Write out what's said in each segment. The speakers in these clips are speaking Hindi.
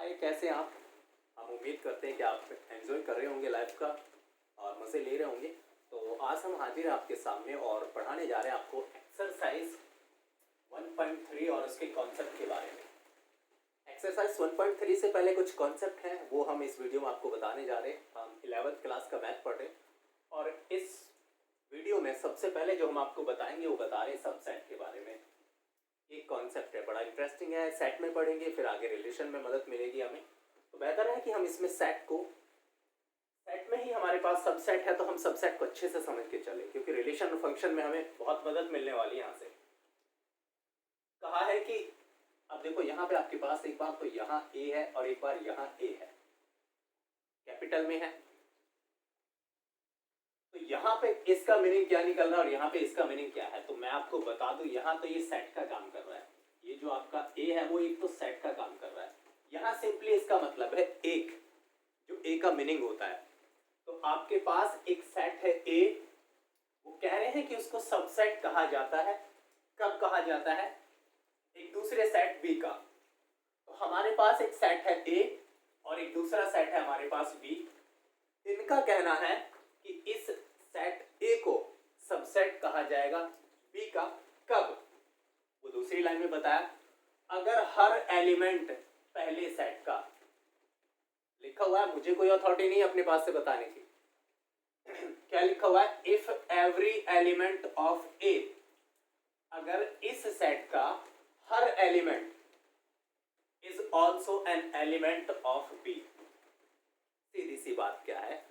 हाय, कैसे हैं आप? हम उम्मीद करते हैं कि आप एंजॉय कर रहे होंगे लाइफ का और मज़े ले रहे होंगे। तो आज हम हाजिर हैं आपके सामने और पढ़ाने जा रहे हैं आपको एक्सरसाइज 1.3 और उसके कॉन्सेप्ट के बारे में। एक्सरसाइज 1.3 से पहले कुछ कॉन्सेप्ट हैं, वो हम इस वीडियो में आपको बताने जा रहे हैं। हम 11th क्लास का मैथ पढ़ रहे हैं और इस वीडियो में सबसे पहले जो हम आपको बताएंगे वो बता रहे हैं सबसेट के बारे में। एक कॉन्सेप्ट है, बड़ा इंटरेस्टिंग है। सेट में पढ़ेंगे, फिर आगे रिलेशन में मदद मिलेगी हमें। तो बेहतर है कि हम इसमें सेट में ही हमारे पास सबसेट है तो हम सबसेट को अच्छे से समझ के चलें, क्योंकि रिलेशन और फंक्शन में हमें बहुत मदद मिलने वाली है। यहाँ से कहा है कि अब देखो, यहाँ पे आपके पास एक बार तो यहाँ ए है और एक बार यहाँ ए है, कैपिटल में है। तो यहाँ पे इसका मीनिंग क्या निकल रहा है और यहाँ पे इसका मीनिंग क्या है, तो मैं आपको बता दूं। यहाँ तो ये सेट का काम कर रहा है, ये जो आपका ए है वो एक तो सेट का काम कर रहा है। यहाँ सिंपली इसका मतलब है एक, जो ए का मीनिंग होता है। तो आपके पास एक सेट है ए, वो कह रहे हैं कि उसको सबसेट कहा जाता है। कब कहा जाता है? एक दूसरे सेट बी का। तो हमारे पास एक सेट है ए और एक दूसरा सेट है हमारे पास बी। इनका कहना है कि इस सेट ए को सबसेट कहा जाएगा बी का। कब? वो दूसरी लाइन में बताया, अगर हर एलिमेंट पहले सेट का, लिखा हुआ है, मुझे कोई अथॉरिटी नहीं अपने पास से बताने की। क्या लिखा हुआ है? If every element of A, अगर इस सेट का हर element is also an element of B. सीधी सी बात क्या है,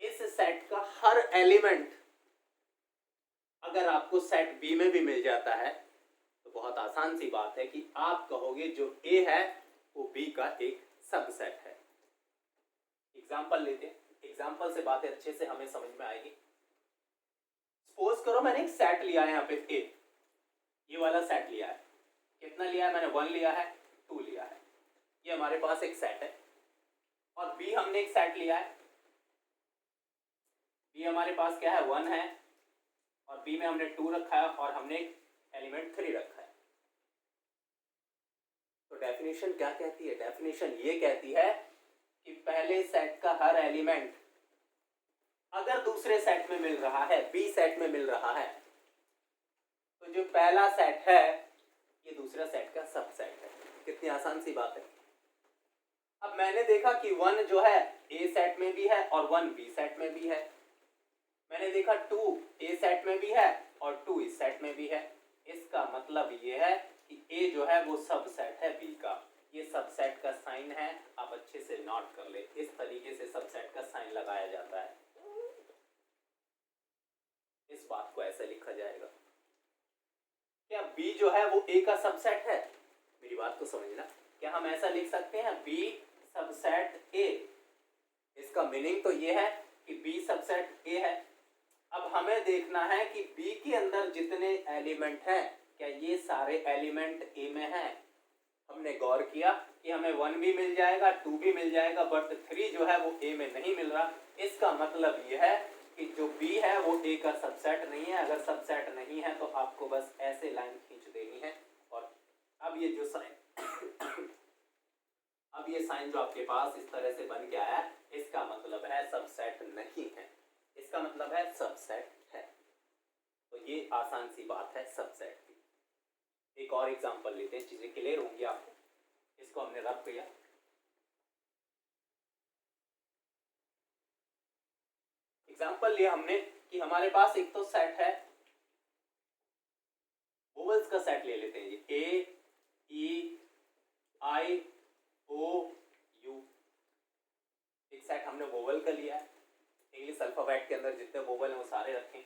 इस सेट का हर एलिमेंट अगर आपको सेट बी में भी मिल जाता है तो बहुत आसान सी बात है कि आप कहोगे जो ए है वो बी का एक सबसेट है। एग्जांपल लेते हैं, एग्जांपल से बातें अच्छे से हमें समझ में आएगी। सपोज करो मैंने एक सेट लिया है यहाँ पे ए, ये वाला सेट लिया है। कितना लिया है मैंने? 1 लिया है, 2 लिया है। ये हमारे पास एक सेट है। और बी हमने एक सेट लिया है, बी हमारे पास क्या है? 1 है। और बी में हमने 2 रखा है और हमने एक एलिमेंट 3 रखा है। तो डेफिनेशन क्या कहती है? डेफिनेशन ये कहती है कि पहले सेट का हर एलिमेंट अगर दूसरे सेट में मिल रहा है, बी सेट में मिल रहा है, तो जो पहला सेट है ये दूसरा सेट का सबसेट है। कितनी आसान सी बात है। अब मैंने देखा कि 1 जो है ए सेट में भी है और 1 बी सेट में भी है। मैंने देखा 2 ए सेट में भी है और 2 इस सेट में भी है। इसका मतलब ये है कि ए जो है वो सबसेट है बी का। ये सबसेट का साइन है, आप अच्छे से नोट कर ले। इस तरीके से सबसेट का साइन लगाया जाता है। इस बात को ऐसे लिखा जाएगा। क्या बी जो है वो ए का सबसेट है? मेरी बात को समझना। क्या हम ऐसा लिख सकते हैं बी सबसेट ए? इसका मीनिंग तो ये है कि बी सबसेट ए है। अब हमें देखना है कि बी के अंदर जितने एलिमेंट हैं, क्या ये सारे एलिमेंट ए में हैं? हमने गौर किया कि हमें 1 भी मिल जाएगा, 2 भी मिल जाएगा, बट 3 जो है वो ए में नहीं मिल रहा। इसका मतलब ये है कि जो बी है वो ए का सबसेट नहीं है। अगर सबसेट नहीं है तो आपको बस ऐसे लाइन खींच देनी है। और अब ये जो साइन अब ये साइन जो आपके पास इस तरह से बन के आया, इसका मतलब है सबसेट नहीं है। इसका मतलब है सबसेट है। तो ये आसान सी बात है सबसेट की। एक और एग्जांपल लेते हैं, चीजें क्लियर होंगी आपको। इसको हमने रब किया। एग्जांपल लिया हमने कि हमारे पास एक तो सेट है, वोवेल्स का सेट ले लेते हैं। ये ए, ई, आई, ओ, यू। एक सेट हमने वोवेल का लिया है। इंग्लिश अल्फाबेट के अंदर जितने वोवेल हैं वो सारे रखें।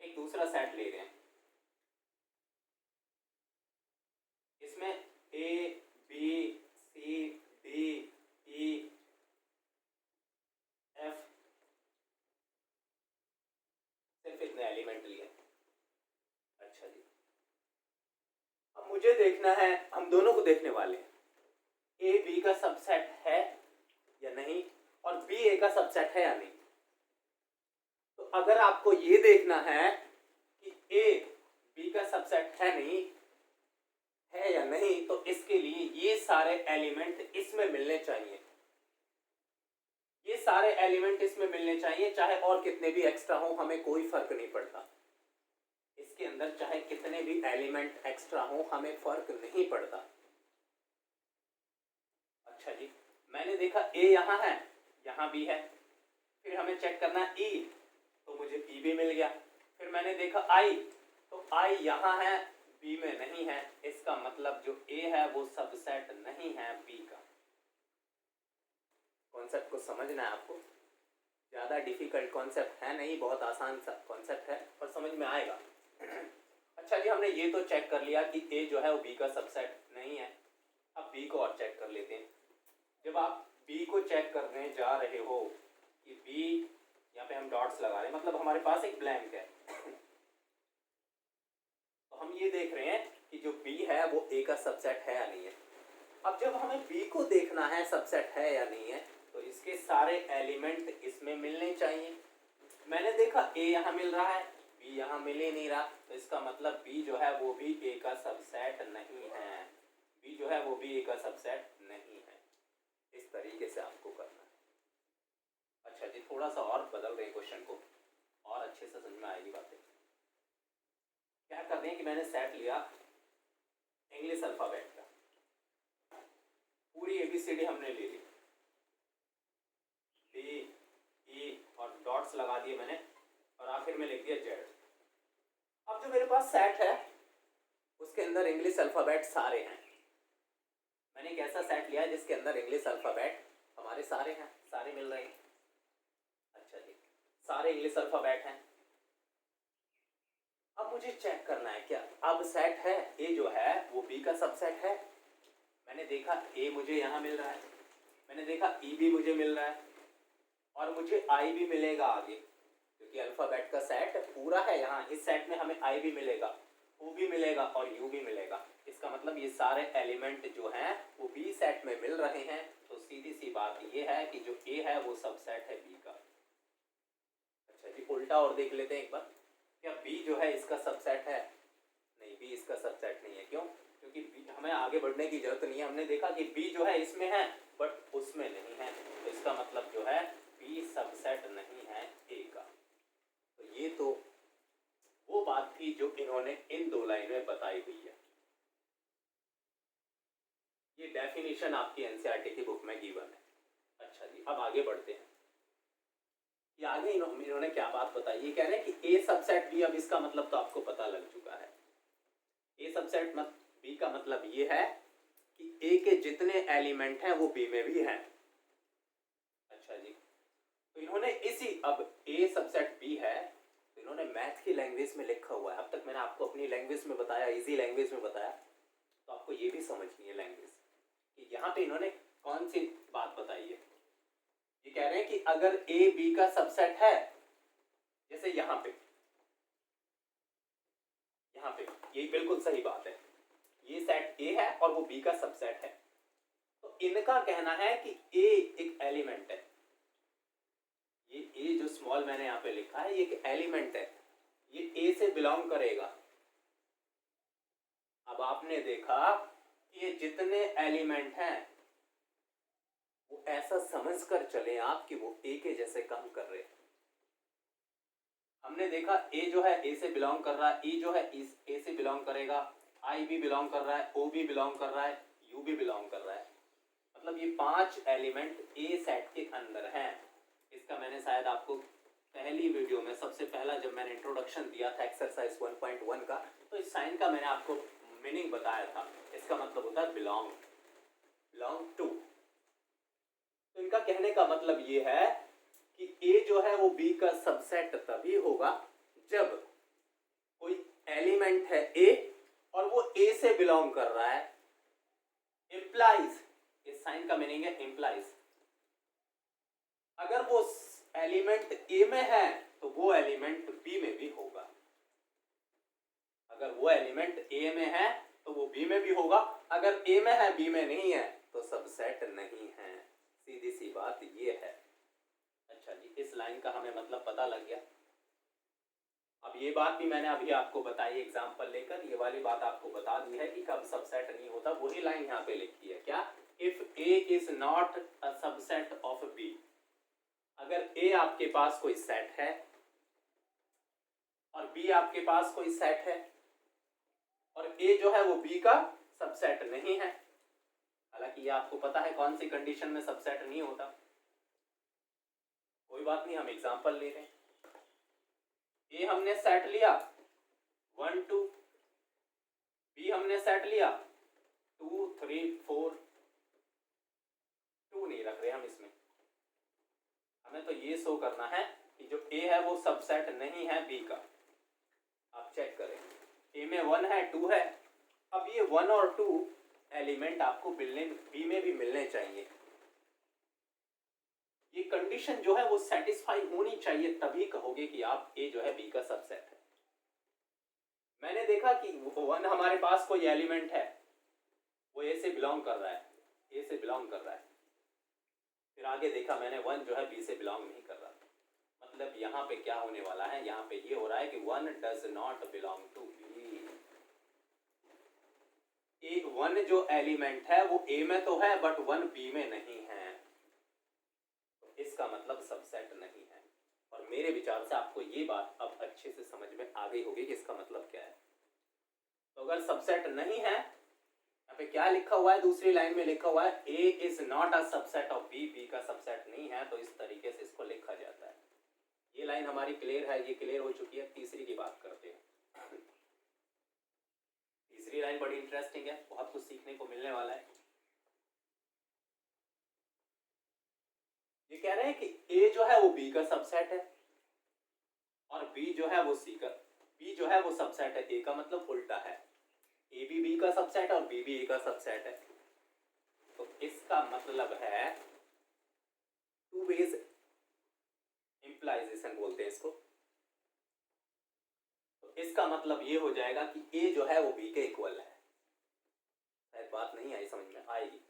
एक दूसरा सेट ले रहे हैं, इसमें ए, बी, सी, डी, ई, एफ, सिर्फ इतने एलिमेंट लिए। अच्छा जी, अब मुझे देखना है, हम दोनों को देखने वाले हैं, ए बी का सबसेट है या नहीं और बी ए का सबसेट है या नहीं। तो अगर आपको ये देखना है कि ए बी का सबसेट है नहीं, है या नहीं, तो इसके लिए ये सारे एलिमेंट इसमें मिलने चाहिए, ये सारे एलिमेंट इसमें मिलने चाहिए, चाहे और कितने भी एक्स्ट्रा हो हमें कोई फर्क नहीं पड़ता। इसके अंदर चाहे कितने भी एलिमेंट एक्स्ट्रा हो हमें फर्क नहीं पड़ता। अच्छा जी, मैंने देखा ए यहाँ है, यहाँ भी है, फिर हमें चेक करना है ई, तो मुझे ई भी मिल गया। फिर मैंने देखा आई, तो आई यहाँ है, बी में नहीं है, इसका मतलब जो ए है वो सबसेट नहीं है बी का। कॉन्सेप्ट को समझना है आपको, ज़्यादा डिफिकल्ट कॉन्सेप्ट है नहीं, बहुत आसान सा कॉन्सेप्ट है और समझ में आएगा। अच्छा जी, हमने ये तो चेक कर लिया कि ए जो है वो बी का सबसेट नहीं है। अब बी को और चेक कर लेते हैं। जब आप बी को चेक करने जा रहे हो कि बी, यहाँ पे हम डॉट्स लगा रहे हैं, मतलब हमारे पास एक ब्लैंक है, तो हम ये देख रहे हैं कि जो बी है वो ए का सबसेट है या नहीं है। अब जब हमें बी को देखना है सबसेट है या नहीं है, तो इसके सारे एलिमेंट इसमें मिलने चाहिए। मैंने देखा ए यहाँ मिल रहा है, बी यहाँ मिल ही नहीं रहा, तो इसका मतलब बी जो है वो भी ए का सबसेट नहीं है, बी जो है वो भी ए का सबसेट नहीं है। इस तरीके से आपको करना है। अच्छा जी, थोड़ा सा और बदल रहे हैं क्वेश्चन को, और अच्छे से समझ में आएगी बातें। क्या कर रहे हैं कि मैंने सेट लिया इंग्लिश अल्फाबेट का, पूरी एबीसीडी हमने ले ली, डी ई और डॉट्स लगा दिए मैंने, और आखिर में लिख दिया जेड। अब जो मेरे पास सेट है उसके अंदर इंग्लिश अल्फाबेट सारे हैं। मैंने एक ऐसा सेट लिया है जिसके अंदर इंग्लिश अल्फाबेट हमारे सारे हैं, सारे मिल रहे हैं। अच्छा जी, सारे इंग्लिश अल्फाबेट हैं। अब मुझे चेक करना है क्या अब सेट है ए जो है वो बी का सबसेट है। मैंने देखा ए मुझे यहाँ मिल रहा है, मैंने देखा ई भी मुझे मिल रहा है, और मुझे आई भी मिलेगा आगे, क्योंकि अल्फाबेट का सेट पूरा है। यहाँ इस सेट में हमें आई भी मिलेगा, ओ भी मिलेगा और यू भी मिलेगा। इसका मतलब ये सारे एलिमेंट जो हैं वो बी सेट में मिल रहे हैं। तो सीधी सी बात ये है कि जो ए है वो सबसेट है बी का। अच्छा जी, उल्टा और देख लेते हैं एक बार, क्या बी जो है इसका सबसेट है? नहीं, बी इसका सबसेट नहीं है। क्यों? क्योंकि हमें आगे बढ़ने की जरूरत नहीं है। हमने देखा कि बी जो है इसमें है बट उसमें नहीं है, तो इसका मतलब जो है बी सबसेट नहीं है ए का। तो ये तो वो बात थी जो इन्होंने इन दो लाइन में बताई हुई है। ये डेफिनेशन आपकी एनसीईआरटी की बुक में गिवन है। अच्छा जी, अब आगे बढ़ते हैं। ये आगे इन्होंने क्या बात बताई, ये कह रहे हैं कि ए सबसेट बी। अब इसका मतलब तो आपको पता लग चुका है। ए सबसेट बी का मतलब ये है कि ए के जितने एलिमेंट हैं वो बी में भी हैं। अच्छा जी, तो इन्होंने इसी, अब ए सबसेट बी है तो इन्होंने मैथ की लैंग्वेज में लिखा हुआ है। अब तक मैंने आपको अपनी लैंग्वेज में बताया, इजी लैंग्वेज में बताया, तो आपको ये भी समझनी है लैंग्वेज कि यहाँ पे इन्होंने कौन सी बात बताई है। ये कह रहे हैं कि अगर ए बी का सबसेट है, जैसे यहाँ पे ये बिल्कुल सही बात है, ये सेट ए है और वो बी का सबसेट है, तो इनका कहना है कि ए एक एलिमेंट है। ये ए जो स्मॉल मैंने यहाँ पे लिखा है ये एक एलिमेंट है, ये ए से बिलोंग करेगा। अब आपने देखा ये जितने एलिमेंट हैं वो ऐसा समझकर चले आप कि वो ए के जैसे काम कर रहे हैं। हमने देखा ए जो है ए से बिलोंग कर रहा है, ई जो है ए से बिलोंग करेगा, आई भी बिलोंग कर रहा है, ओ भी बिलोंग कर रहा है, यू भी बिलोंग कर रहा है। मतलब ये 5 एलिमेंट ए सेट के अंदर हैं। इसका मैंने शायद आपको पहली वीडियो में, सबसे पहला जब मैंने इंट्रोडक्शन दिया था एक्सरसाइज 1.1 का, तो इस साइन का मैंने आपको मीनिंग बताया था। इसका मतलब होता है बिलोंग टू। तो इनका कहने का मतलब ये है कि ए जो है वो बी का सबसेट तभी होगा जब कोई एलिमेंट है ए और वो ए से बिलोंग कर रहा है। इंप्लाइज, इस साइन का मीनिंग है इंप्लाइज। अगर वो एलिमेंट ए में है तो वो एलिमेंट बी में भी होगा। अगर वो एलिमेंट ए में है तो वो बी में भी होगा। अगर ए में है बी में नहीं है तो सबसेट नहीं है। सीधी सी बात ये है। अच्छा जी, इस लाइन का हमें मतलब पता लग गया। अब ये बात भी मैंने अभी आपको बताई एग्जांपल लेकर, ये वाली बात आपको बता दी है कि कब सबसेट नहीं होता, वही लाइन यहाँ पे लिखी है क्या, if A is not a subset of B. अगर ए आपके पास कोई सेट है और बी आपके पास कोई सेट है और ए जो है वो बी का सबसेट नहीं है, हालांकि ये आपको पता है कौन सी कंडीशन में सबसेट नहीं होता, कोई बात नहीं, हम एग्जांपल ले रहे हैं। ए हमने सेट लिया 1 2, बी हमने सेट लिया 2 3 4, 2 नहीं रख रहे हम इसमें, हमें तो ये शो करना है कि जो ए है वो सबसेट नहीं है बी का। आप चेक करें, ए में 1 है 2 है, अब ये 1 और 2 एलिमेंट आपको बी में भी मिलने चाहिए, ये कंडीशन जो है वो सेटिस्फाई होनी चाहिए, तभी कहोगे कि आप ए जो है बी का सबसेट है। मैंने देखा कि 1 हमारे पास कोई एलिमेंट है, वो ए से बिलोंग कर रहा है, ए से बिलोंग कर रहा है, फिर आगे देखा मैंने 1 जो है बी से बिलोंग नहीं कर रहा, मतलब यहाँ पे क्या होने वाला है, यहाँ पे ये हो रहा है कि 1 does not belong to B. एक 1 जो एलिमेंट है वो ए में तो है बट 1 बी में नहीं है, तो इसका मतलब सबसेट नहीं है। और मेरे विचार से आपको ये बात अब अच्छे से समझ में आ गई होगी कि इसका मतलब क्या है। तो अगर सबसेट नहीं है, यहाँ पे क्या लिखा हुआ है, दूसरी लाइन में लिखा हुआ है A is not a subset of B, B का सबसेट नहीं है, तो इस तरीके से इसको लिखा जाता है। ये लाइन हमारी क्लियर है, ये क्लियर हो चुकी है। तीसरी की बात करते हैं। तीसरी लाइन बड़ी इंटरेस्टिंग है, बहुत कुछ सीखने को मिलने वाला है। ये कह रहे हैं कि ए जो है वो बी का सबसेट है और बी जो है वो सी का, बी जो है वो सबसेट है ए का, मतलब उल्टा है, ए भी बी का सबसेट और बी भी ए का सबसेट है। तो इसका मतलब है टू वेज इंप्लाइजेशन बोलते हैं इसको। तो इसका मतलब ये हो जाएगा कि ए जो है वो बी के इक्वल है। शायद बात नहीं आई, समझ में आएगी।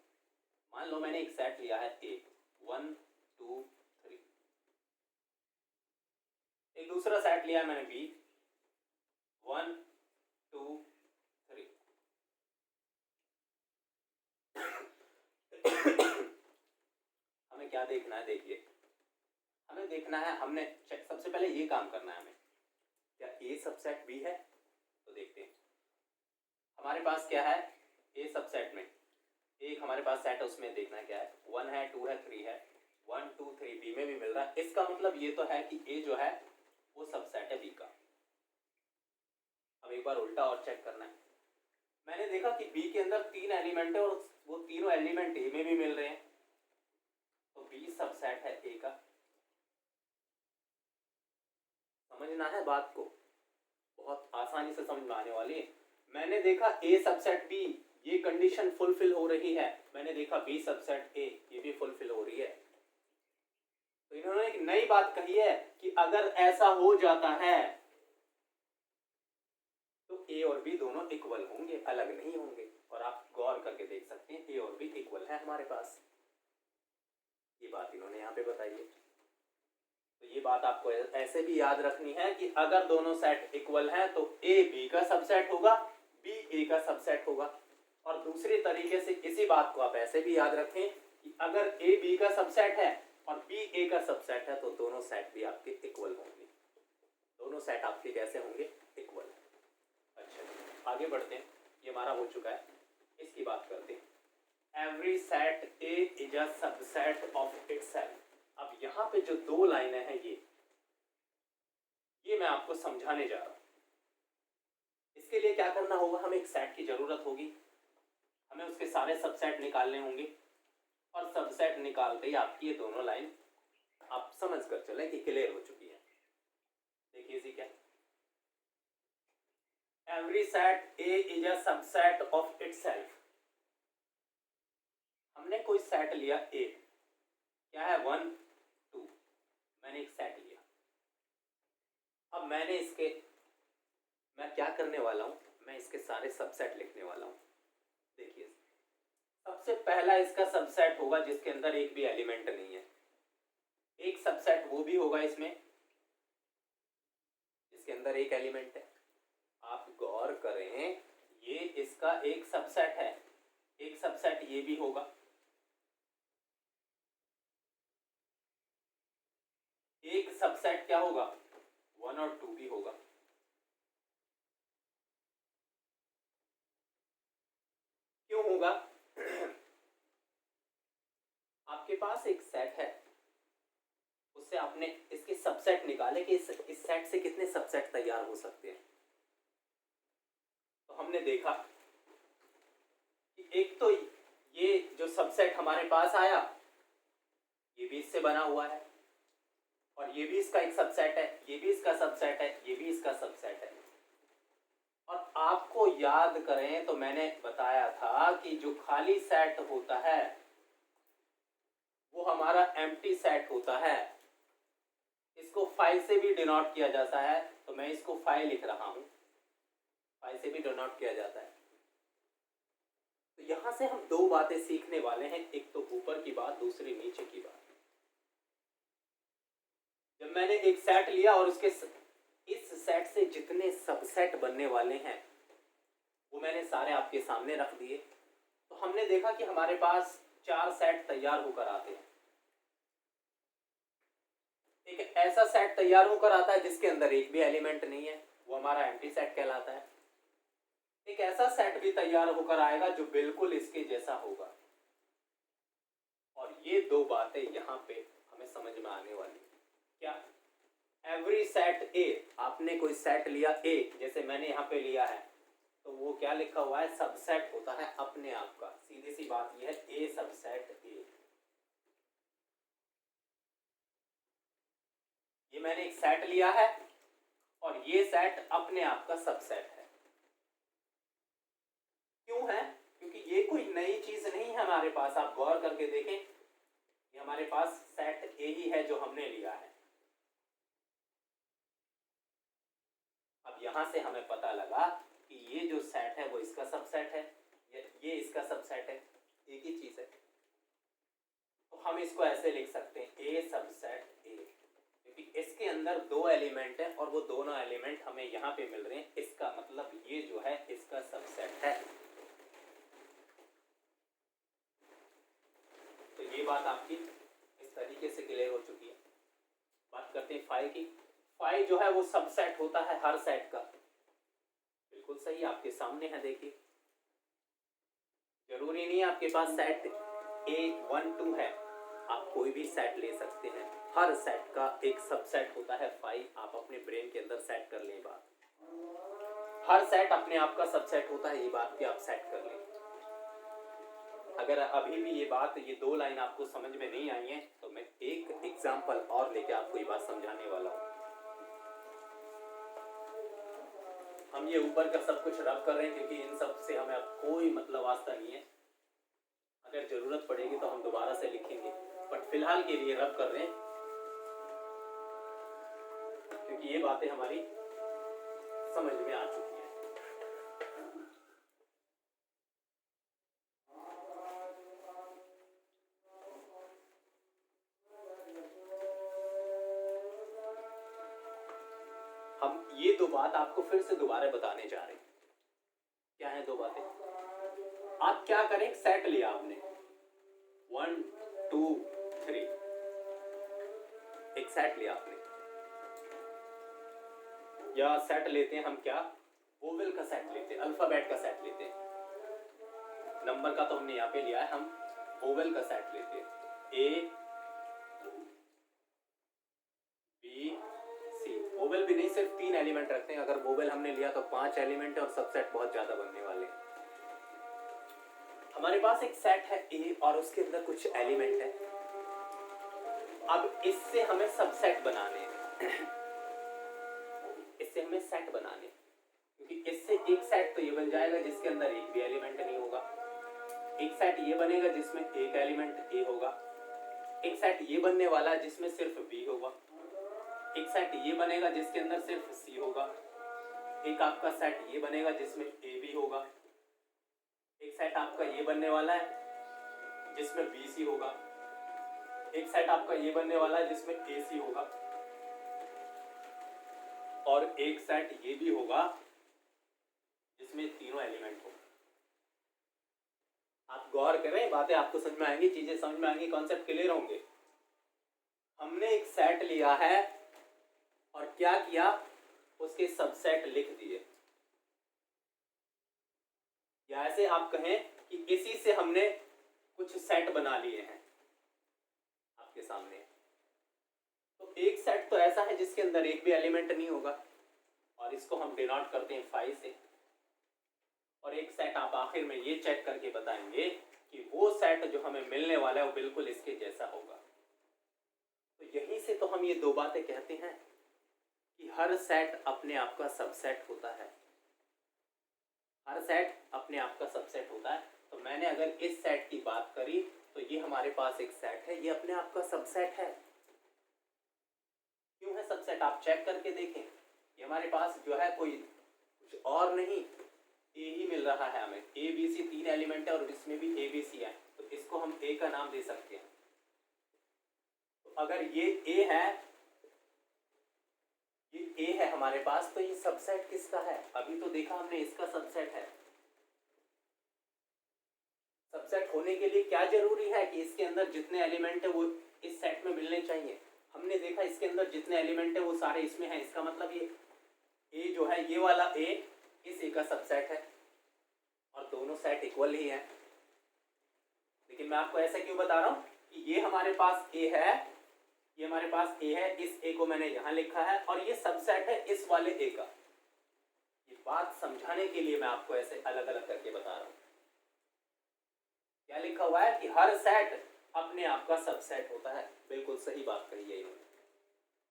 मान लो मैंने एक सेट लिया है ए 1 2 3, एक दूसरा सेट लिया है मैंने बी 1 2 3। हमें क्या देखना है, देखिए हमें देखना है, हमने सबसे पहले ये काम करना है हमें, क्या ए सबसेट बी है, तो देखते हैं हमारे पास क्या है ए सबसेट में, एक हमारे पास सेट है उसमें देखना क्या है, 1 है 2 है 3 है, 1 2 3 बी में भी मिल रहा है, इसका मतलब ये तो है कि ए जो है वो सबसेट है बी का। अब एक बार उल्टा और चेक करना है, मैंने देखा कि बी के अंदर 3 एलिमेंट है और वो तीनों एलिमेंट ए में भी मिल रहे हैं, तो बी सबसेट है ए का। समझना है बात को, बहुत आसानी से समझ में आने वाली है। मैंने देखा ए सबसेट बी, ये कंडीशन फुलफिल हो रही है, मैंने देखा बी सबसेट ए, ये भी फुलफिल हो रही है। तो इन्होंने एक नई बात कही है कि अगर ऐसा हो जाता है तो ए और बी दोनों इक्वल होंगे, अलग नहीं होंगे। और आप गौर करके देख सकते हैं ए और बी इक्वल है हमारे पास, ये बात इन्होंने यहाँ पे बताई है। तो ये बात आपको ऐसे भी याद रखनी है कि अगर दोनों सेट इक्वल हैं तो ए बी का सबसेट होगा, बी ए का सबसेट होगा। और दूसरे तरीके से इसी बात को आप ऐसे भी याद रखें कि अगर ए बी का सबसेट है और बी ए का सबसेट है तो दोनों सेट भी आपके इक्वल होंगे, दोनों सेट आपके कैसे होंगे, इक्वल। अच्छा आगे बढ़ते हैं, ये हमारा हो चुका है, इसकी बात करते हैं। Every set A is a subset of itself. अब यहाँ पे जो 2 लाइनें हैं ये मैं आपको समझाने जा रहा हूं। इसके लिए क्या करना होगा, हमें एक सेट की जरूरत होगी, हमें उसके सारे सबसेट निकालने होंगे और सबसेट निकालते ही आपकी ये दोनों लाइन आप समझ कर चले कि क्लियर हो चुकी है। देखिए इसी क्या, every set A is a subset of itself. हमने कोई सेट लिया ए, क्या है 1 2, मैंने एक सेट लिया। अब मैं क्या करने वाला हूं, मैं इसके सारे सबसेट लिखने वाला हूं। देखिए सबसे पहला इसका सबसेट होगा जिसके अंदर एक भी एलिमेंट नहीं है, एक सबसेट वो भी होगा इसमें जिसके इसके अंदर एक एलिमेंट है। आप गौर करें, ये इसका एक सबसेट है, एक सबसेट ये भी होगा, एक सबसेट क्या होगा, 1 और 2 भी होगा। क्यों होगा? आपके पास एक सेट है, उससे आपने इसके सबसेट निकाले कि इस सेट से कितने सबसेट तैयार हो सकते हैं। तो हमने देखा कि एक तो ये जो सबसेट हमारे पास आया, ये भी इससे बना हुआ है, और ये भी इसका एक सबसेट है, ये भी इसका सबसेट है, ये भी इसका सबसेट है। और आपको याद करें तो मैंने बताया था कि जो खाली सेट होता है वो हमारा एम्प्टी सेट होता है। इसको फाइव से भी डिनोट किया जाता है, तो मैं इसको फाइव लिख रहा हूं, फाइव से भी डिनोट किया जाता है। तो यहां से हम दो बातें सीखने वाले हैं, एक तो ऊपर की बात, दूसरी नीचे की बात। जब मैंने एक सेट लिया और उसके इस सेट से जितने सबसेट बनने वाले हैं वो मैंने सारे आपके सामने रख दिए, तो हमने देखा कि हमारे पास 4 सेट तैयार होकर आते हैं। एक ऐसा सेट तैयार होकर आता है जिसके अंदर एक भी एलिमेंट नहीं है, वो हमारा एम्प्टी सेट कहलाता है। एक ऐसा सेट भी तैयार होकर आएगा जो बिल्कुल इसके जैसा होगा। और ये दो बातें यहां पे हमें समझ में आने वाली। क्या? एवरी सेट ए, आपने कोई सेट लिया ए, जैसे मैंने यहाँ पे लिया है, तो वो क्या लिखा हुआ है, सबसेट होता है अपने आप का। सीधी सी बात ये है, ए सबसेट ए। ये मैंने एक सेट लिया है और ये सेट अपने आप का सबसेट है। क्यों है? क्योंकि ये कोई नई चीज नहीं है हमारे पास। आप गौर करके देखें, ये हमारे पास सेट ए ही है जो हमने लिया है। अब यहां से हमें पता लगा कि ये जो सेट है वो इसका सबसेट है, ये इसका सबसेट है, एक ही चीज है। तो हम इसको ऐसे लिख सकते हैं, ए सबसेट ए, क्योंकि इसके अंदर दो एलिमेंट है और वो दोनों एलिमेंट हमें यहाँ पे मिल रहे हैं। इसका मतलब ये जो है इसका सबसेट है। तो ये बात आपकी इस तरीके से क्लियर हो चुकी है। बात करते हैं फाइव की। फाइव जो है वो सबसेट होता है हर सेट का। बिल्कुल सही, आपके सामने है, देखिए। जरूरी नहीं आपके पास सेट ए 1 2 है, आप कोई भी सेट ले सकते हैं। हर सेट का एक सबसेट होता है 5। आप अपने ब्रेन के अंदर सेट कर लें बात। हर सेट अपने आप का सबसेट होता है, ये बात भी आप सेट कर लें। अगर अभी भी ये बात, ये 2 लाइन आपको समझ में नहीं आई है, तो मैं एक एग्जांपल और लेके आपको ये बात समझाने वाला हूँ। हम ये ऊपर का सब कुछ रब कर रहे हैं क्योंकि इन सब से हमें अब कोई मतलब वास्ता नहीं है। अगर जरूरत पड़ेगी तो हम दोबारा से लिखेंगे, बट फिलहाल के लिए रब कर रहे हैं क्योंकि ये बातें हमारी समझ में आ चुकी हैं। हम ये 2 बात आपको फिर से दोबारा बताने जा रहे हैं। क्या है 2 बातें? आप क्या करें, सेट लिया आपने 1 2 3, एक सेट लिया आपने, या सेट लेते हैं हम क्या, वोवेल का सेट लेते हैं, अल्फाबेट का सेट लेते हैं। नंबर का तो हमने यहाँ पे लिया है, हम वोवेल का सेट लेते हैं। A B C. वोवेल भी नहीं, सिर्फ 3 एलिमेंट रखते हैं। अगर वोवेल हमने लिया तो 5 एलिमेंट है और सबसेट बहुत ज्यादा बनने वाले हैं। हमारे पास एक सेट है ए और उसके अंदर कुछ एलिमेंट है। अब इससे हमें सबसेट बनाने हैं, इससे हमें सेट बनाने, क्योंकि इससे एक सेट तो ये बन जाएगा जिसके अंदर एक भी एलिमेंट नहीं होगा। एक सेट ये बनेगा जिसमें एक एलिमेंट ए होगा। एक सेट ये बनने वाला है जिसमें सिर्फ बी होगा। एक सेट ये बनेगा जिसके अंदर सिर्फ सी होगा। एक आपका सेट ये बनेगा जिसमें ए भी होगा। एक सेट आपका ये बनने वाला है जिसमें बी सी होगा। एक सेट आपका ये बनने वाला है जिसमें ए सी होगा। और एक सेट ये भी होगा जिसमें तीनों एलिमेंट हो। आप गौर करें, बातें आपको समझ में आएंगी, चीजें समझ में आएंगी, कॉन्सेप्ट क्लियर होंगे। हमने एक सेट लिया है और क्या किया, उसके सबसेट लिख दिए, या ऐसे आप कहें कि इसी से हमने कुछ सेट बना लिए हैं आपके सामने। तो एक सेट तो ऐसा है जिसके अंदर एक भी एलिमेंट नहीं होगा और इसको हम डिनोट करते हैं फाई से। और एक सेट आप आखिर में ये चेक करके बताएंगे कि वो सेट जो हमें मिलने वाला है वो बिल्कुल इसके जैसा होगा। तो यहीं से तो हम ये दो बातें कहते हैं कि हर सेट अपने आप का सबसेट होता है, हर सेट अपने आप का सबसेट होता है। तो मैंने अगर इस सेट की बात करी तो ये हमारे पास एक सेट है, ये अपने आप का सबसेट है। क्यों है सबसेट, आप चेक करके देखें। ये हमारे पास जो है कोई कुछ और नहीं, ए ही मिल रहा है हमें। ए बी सी तीन एलिमेंट है और इसमें भी ए बी सी है, तो इसको हम ए का नाम दे सकते हैं। तो अगर ये ए है, ये ए है हमारे पास, तो ये सबसेट किसका है? अभी तो देखा हमने इसका सबसेट है। सबसेट होने के लिए क्या जरूरी है कि इसके अंदर जितने एलिमेंट है वो इस सेट में मिलने चाहिए। हमने देखा इसके अंदर जितने एलिमेंट है वो सारे इसमें हैं, इसका मतलब ये ए जो है, ये वाला ए इस ए का सबसेट है और दोनों सेट इक्वल ही हैं। लेकिन मैं आपको ऐसा क्यों बता रहा हूं कि ये हमारे पास ए है, ये हमारे पास ए है, इस ए को मैंने यहां लिखा है और ये सबसेट है इस वाले ए का। ये बात समझाने के लिए मैं आपको ऐसे अलग अलग करके बता रहा हूं। क्या लिखा हुआ है कि हर सेट अपने आप का सबसेट होता है, बिल्कुल सही बात कही है इन्होंने।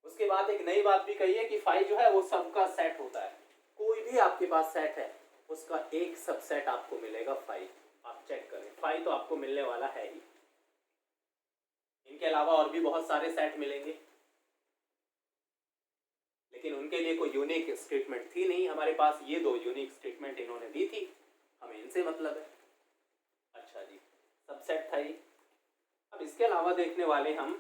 उसके बाद एक नई बात भी कही है कि फाई जो है वो सबका सेट होता है। कोई भी आपके पास सेट है उसका एक सबसेट आपको मिलेगा फाई। आप चेक करें, फाई तो आपको मिलने वाला है ही। इनके अलावा और भी बहुत सारे सेट मिलेंगे, लेकिन उनके लिए कोई यूनिक स्टेटमेंट थी नहीं। हमारे पास ये दो यूनिक स्टेटमेंट इन्होंने दी थी, हमें इनसे मतलब है। अच्छा जी, सबसेट था ये। अब इसके अलावा देखने वाले हम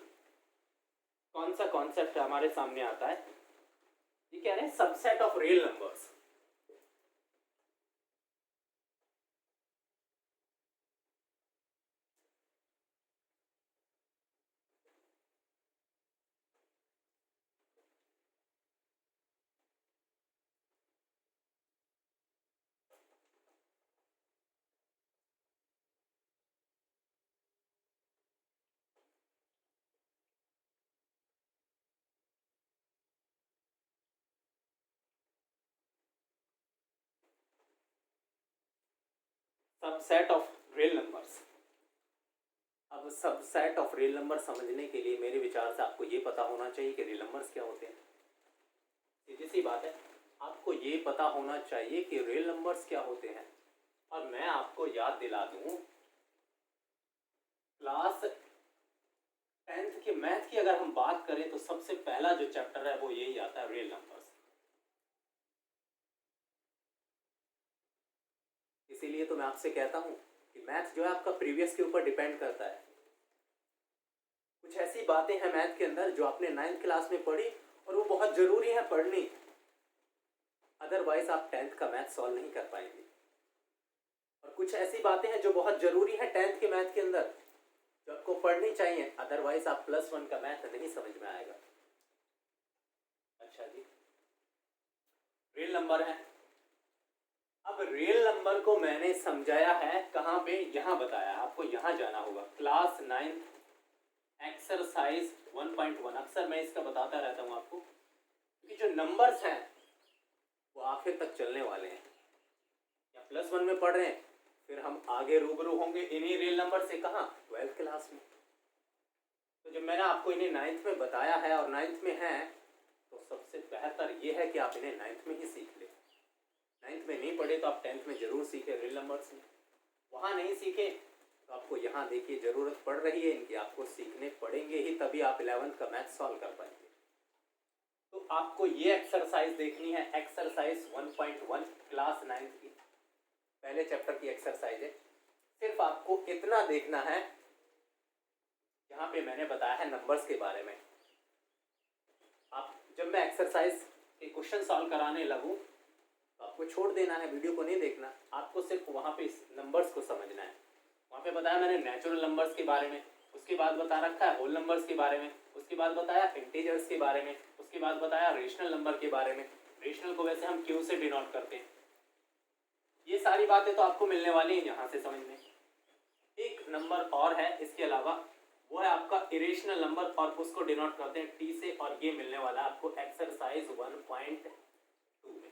कौन सा कॉन्सेप्ट हमारे सामने आता है। ये कह रहे हैं subset of real numbers. Subset of real numbers. अब सबसेट ऑफ रियल नंबर समझने के लिए मेरे विचार से आपको ये पता होना चाहिए कि रियल नंबर्स क्या होते हैं। सीधी सी बात है, आपको ये पता होना चाहिए कि रियल नंबर्स क्या होते हैं। और मैं आपको याद दिला दूं, क्लास 10th के मैथ की अगर हम बात करें तो सबसे पहला जो चैप्टर है वो यही आता है, रियल नंबर्स। इसीलिए तो मैं आपसे कहता हूं कि मैथ जो है आपका प्रीवियस के ऊपर डिपेंड करता है। कुछ ऐसी बातें हैं मैथ के अंदर जो आपने 9th क्लास में पढ़ी और वो बहुत जरूरी है पढ़नी, अदरवाइज आप 10th का मैथ सॉल्व नहीं कर पाएंगे। और कुछ ऐसी बातें हैं जो बहुत जरूरी है 10th के मैथ के अंदर जो आपको पढ़नी चाहिए, अदरवाइज आप +1 का मैथ नहीं समझ में आएगा। अच्छा जी, रियल नंबर है। अब रियल नंबर को मैंने समझाया है कहाँ पे, यहाँ बताया। आपको यहाँ जाना होगा, क्लास 9 एक्सरसाइज 1.1। अक्सर मैं इसका बताता रहता हूँ आपको, क्योंकि जो नंबर्स हैं वो आखिर तक चलने वाले हैं। या +1 में पढ़ रहे हैं, फिर हम आगे रूबरू होंगे इन्हीं रियल नंबर से। कहाँ? 12th क्लास में। तो जब मैंने आपको इन्हें 9th में बताया है और 9th में है, तो सबसे बेहतर ये है कि आप इन्हें 9th में ही सीख लें। 9th में नहीं पढ़े तो आप 10th में जरूर सीखें रियल नंबर्स में। वहाँ नहीं सीखे तो आपको यहाँ देखिए ज़रूरत पड़ रही है इनकी, आपको सीखने पड़ेंगे ही, तभी आप 11th का मैथ सॉल्व कर पाएंगे। तो आपको ये एक्सरसाइज देखनी है, एक्सरसाइज 1.1 क्लास 9th की पहले चैप्टर की एक्सरसाइज है। सिर्फ आपको इतना देखना है, यहाँ पे मैंने बताया है नंबर्स के बारे में। आप जब मैं एक्सरसाइज कि क्वेश्चन सॉल्व कराने लगूँ तो आपको छोड़ देना है, वीडियो को नहीं देखना, आपको सिर्फ वहाँ पे नंबर्स को समझना है। वहाँ पे बताया मैंने नेचुरल नंबर्स के बारे में, उसके बाद बता रखा है होल नंबर्स के बारे में, उसके बाद बताया इंटीजर्स के बारे में, उसके बाद बताया रेशनल नंबर के बारे में। रेशनल को वैसे हम क्यू से डिनोट करते हैं। ये सारी बातें तो आपको मिलने वाली हैं यहाँ से समझ में। एक नंबर और है इसके अलावा, वो है आपका इरेशनल नंबर, और उसको डिनोट करते हैं टी से, और ये मिलने वाला है आपको एक्सरसाइज 1.2 में।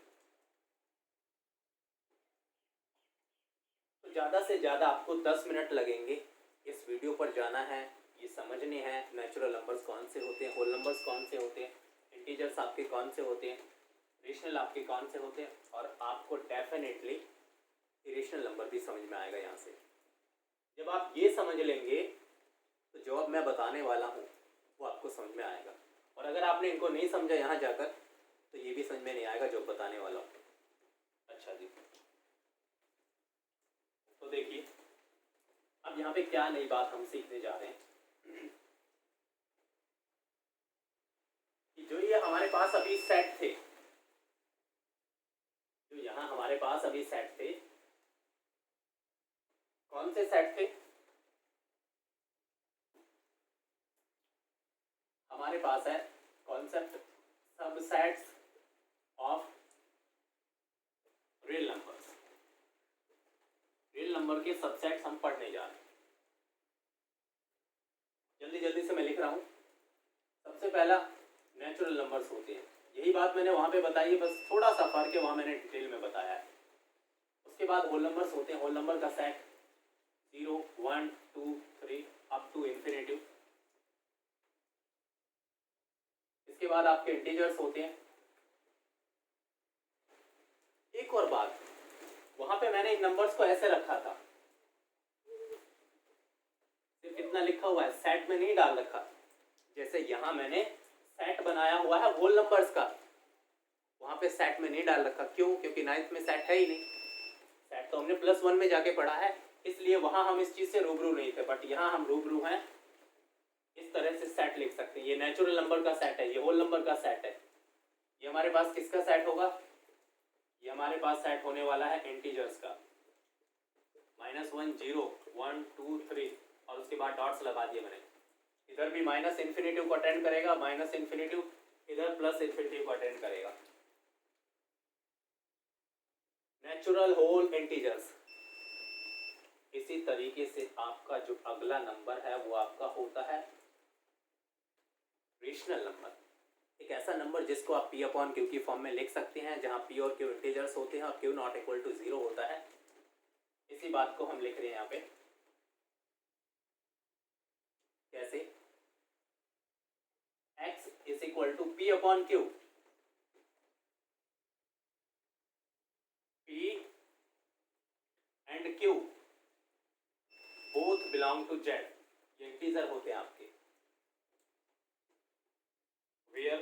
तो ज़्यादा से ज़्यादा आपको 10 मिनट लगेंगे इस वीडियो पर जाना है, ये समझने हैं नेचुरल नंबर्स कौन से होते हैं, होल नंबर्स कौन से होते हैं, इंटीजर्स आपके कौन से होते हैं, रेशनल आपके कौन से होते हैं, और आपको डेफिनेटली इरेशनल नंबर भी समझ में आएगा यहाँ से। जब आप ये समझ लेंगे तो जो अब मैं बताने वाला हूँ वो आपको समझ में आएगा, और अगर आपने इनको नहीं समझा यहाँ जाकर तो ये भी समझ में नहीं आएगा जो बताने वाला हूँ। अच्छा जी, तो देखिए अब यहाँ पे क्या नई बात हम सीखने जा रहे हैं कि जो ये हमारे पास अभी सेट थे, जो यहाँ हमारे पास अभी सेट थे, कौन से सेट थे? हमारे पास है concept subsets of real numbers. Real number के सबसेट्स हम पढ़ने जा रहे हैं। जल्दी जल्दी से मैं लिख रहा हूँ। सबसे पहला नेचुरल नंबर्स होते हैं, यही बात मैंने वहाँ पे बताई है, बस थोड़ा सा फर्क है, वहाँ मैंने डिटेल में बताया है। उसके बाद होल नंबर्स होते हैं, होल नंबर का सेट 0, 1, 2, 3 अप टू इंफिनिटिव। इसके बाद आपके इंटीजर्स होते हैं। एक और बात, वहां पे मैंने इन नंबर्स को ऐसे रखा था, सिर्फ इतना लिखा हुआ है, सेट में नहीं डाल रखा। जैसे यहाँ मैंने सेट बनाया हुआ है होल नंबर्स का, वहां पे सेट में नहीं डाल रखा। क्यों? क्योंकि 9th में सेट है ही नहीं, सेट तो हमने +1 में जाके पढ़ा है, इसलिए वहां हम इस चीज से रूबरू नहीं थे। बट यहाँ हम रूबरू हैं, इस तरह से सेट लिख सकते हैं। ये नेचुरल नंबर का सेट है, ये होल नंबर का सेट है। ये हमारे पास किसका सेट होगा? ये हमारे पास सेट होने वाला है इंटीजर्स का, -1, 0, 1, 2, 3, और उसके बाद डॉट्स लगा दिए मैंने। इधर भी माइनस इन्फिनिटिव को अटेंड करेगा, माइनस इन्फिनिटिव, इधर प्लस इन्फिनिटिव को अटेंड करेगा। Natural whole integers. इसी तरीके से आपका जो अगला नंबर है वो आपका होता है रेशनल नंबर। एक ऐसा नंबर जिसको आप P/Q की फॉर्म में लिख सकते हैं, जहां P और Q इंटीजर्स होते हैं और Q नॉट इक्वल टू 0 होता है। इसी बात को हम लिख रहे हैं यहाँ पे, कैसे? X is equal to P/Q, P and Q both belong to Z। ये इंटीजर होते हैं आपके, where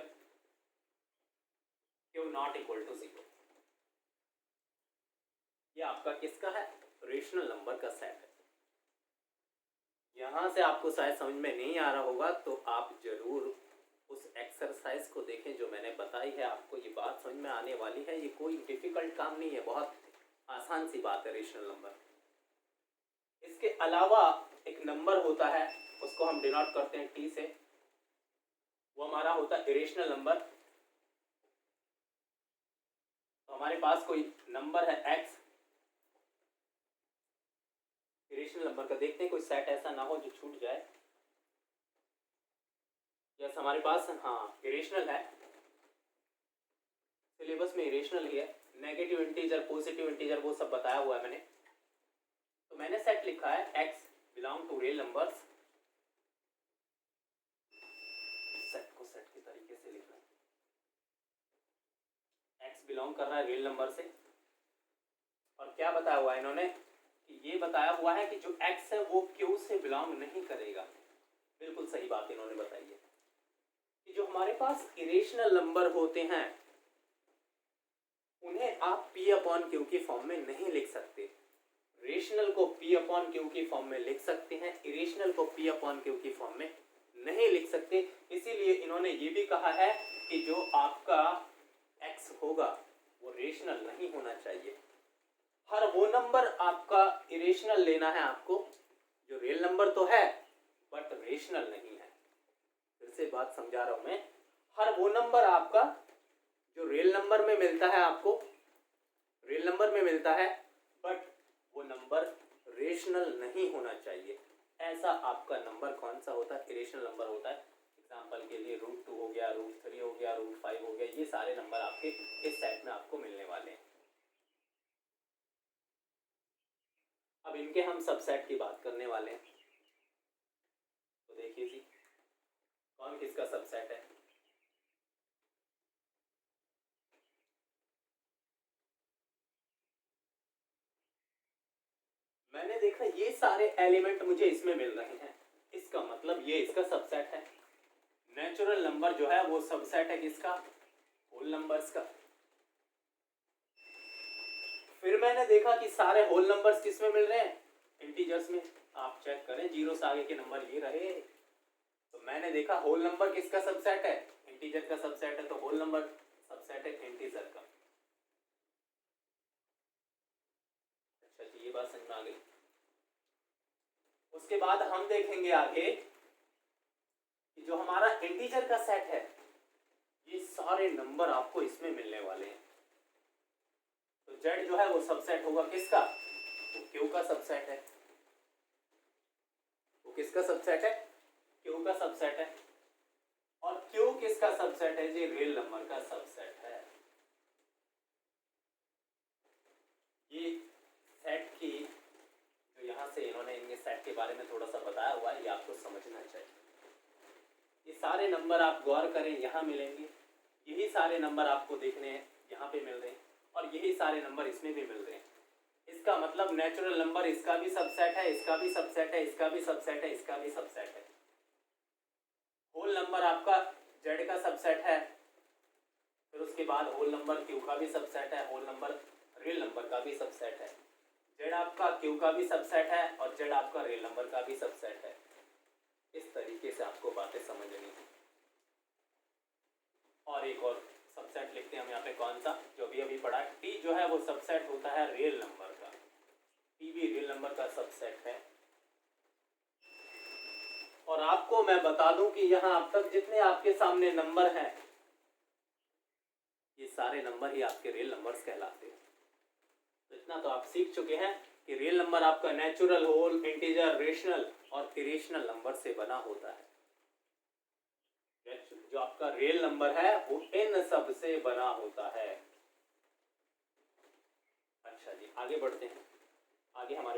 Q not equal to 0। ये आपका किसका है? रेशनल नंबर का सेट है। यहां से आपको शायद समझ में नहीं आ रहा होगा, तो आप जरूर उस एक्सरसाइज को देखें जो मैंने बताई है, आपको ये बात समझ में आने वाली है। ये कोई डिफिकल्ट काम नहीं है, बहुत आसान सी बात है रेशनल नंबर। इसके अलावा एक नंबर होता है, उसको हम डिनोट करते हैं टी से, वो हमारा होता है इरेशनल नंबर। तो हमारे पास कोई नंबर है x, इरेशनल नंबर का देखते हैं कोई सेट ऐसा ना हो जो छूट जाए। यस, हमारे पास हाँ इरेशनल है, सिलेबस में इरेशनल ही है। नेगेटिव इंटीजर, पॉजिटिव इंटीजर वो सब बताया हुआ है मैंने। तो मैंने सेट लिखा है x belong to real numbers. Set को सेट के तरीके से लिखना है, x बिलोंग कर रहा है रियल नंबर से। और क्या बताया हुआ है इन्होंने कि ये बताया हुआ है कि जो x है वो q से बिलोंग नहीं करेगा। बिल्कुल सही बात इन्होंने बताई है कि जो हमारे पास इरेशनल नंबर होते हैं उन्हें आप P/Q की फॉर्म में नहीं लिख सकते। रेशनल को P/Q की फॉर्म में लिख सकते हैं, इरेशनल को P/Q की फॉर्म में नहीं लिख सकते। इसीलिए इन्होंने ये भी कहा है कि जो आपका x होगा वो रेशनल नहीं होना चाहिए। हर वो नंबर आपका इरेशनल लेना है आपको जो रियल नंबर तो है बट रेशनल नहीं है। फिर से बात समझा रहा हूं मैं, हर वो नंबर आपका जो रियल नंबर में मिलता है आपको, रियल नंबर में मिलता है बट वो नंबर रेशनल नहीं होना चाहिए। ऐसा आपका नंबर कौन सा होता है? इरेशनल नंबर होता है। एग्जाम्पल के लिए √2 हो गया, √3 हो गया, √5 हो गया, ये सारे नंबर आपके इस सेट में आपको मिलने वाले हैं। अब इनके हम सबसेट की बात करने वाले हैं। तो देखिए जी कौन किसका सबसेट है। मैंने देखा ये सारे एलिमेंट मुझे इसमें मिल रहे हैं, इसका मतलब ये इसका सबसेट है। नेचुरल नंबर जो है वो सबसेट है किसका? होल नंबर्स का। फिर मैंने देखा कि सारे होल नंबर्स किस में मिल रहे हैं? इंटीजर्स में। आप चेक करें, जीरो से आगे के नंबर ये रहे। तो मैंने देखा होल नंबर किसका सबसेट है? इंटीजर का सबसेट है। तो होल नंबर सबसेट है इंटीजर का। अच्छा जी, ये बात समझ में आ गई। उसके बाद हम देखेंगे आगे कि जो हमारा इंटीजर का सेट है ये सारे नंबर आपको इसमें मिलने वाले हैं। तो z जो है वो सबसेट होगा किसका? तो q का सबसेट है। वो किसका सबसेट है? q का सबसेट है। और q किसका सबसेट है जी? रियल नंबर का सबसेट है। ये सेट की जो यहाँ से इन्होंने इनके सेट के बारे में थोड़ा सा बताया हुआ है, ये आपको समझना चाहिए। ये सारे नंबर आप गौर करें यहाँ मिलेंगे, यही सारे नंबर आपको देखने हैं यहाँ पे मिल रहे हैं, और यही सारे नंबर इसमें भी मिल रहे हैं। इसका मतलब नेचुरल नंबर इसका भी सबसेट है, इसका भी सबसेट है, इसका भी सबसेट है, इसका भी सबसेट है। होल नंबर आपका z का सबसेट है, फिर उसके बाद होल नंबर q का भी सबसेट है, होल नंबर रियल नंबर का भी सबसेट है। z आपका q का भी सबसेट है और z आपका रियल नंबर का भी सबसेट है। इस तरीके से आपको बातें समझनी है। और एक और सबसेट लिखते हैं हम यहाँ पे, कौन सा? जो भी अभी पढ़ा, t जो है वो सबसेट होता है रियल नंबर का। t भी रियल नंबर का सबसेट है। और आपको मैं बता दूं कि यहाँ अब तक जितने आपके सामने नंबर हैं ये सारे नंबर ही आपके रियल नंबर्स कहलाते हैं। तो इतना तो आप सीख चुके हैं कि रियल नंबर आपका नेचुरल, होल, इंटीजर, रेशनल और इरेशनल नंबर से बना होता है। जो आपका रियल नंबर है वो इन सब से बना होता है। अच्छा जी, आगे बढ़ते हैं। आगे हमारे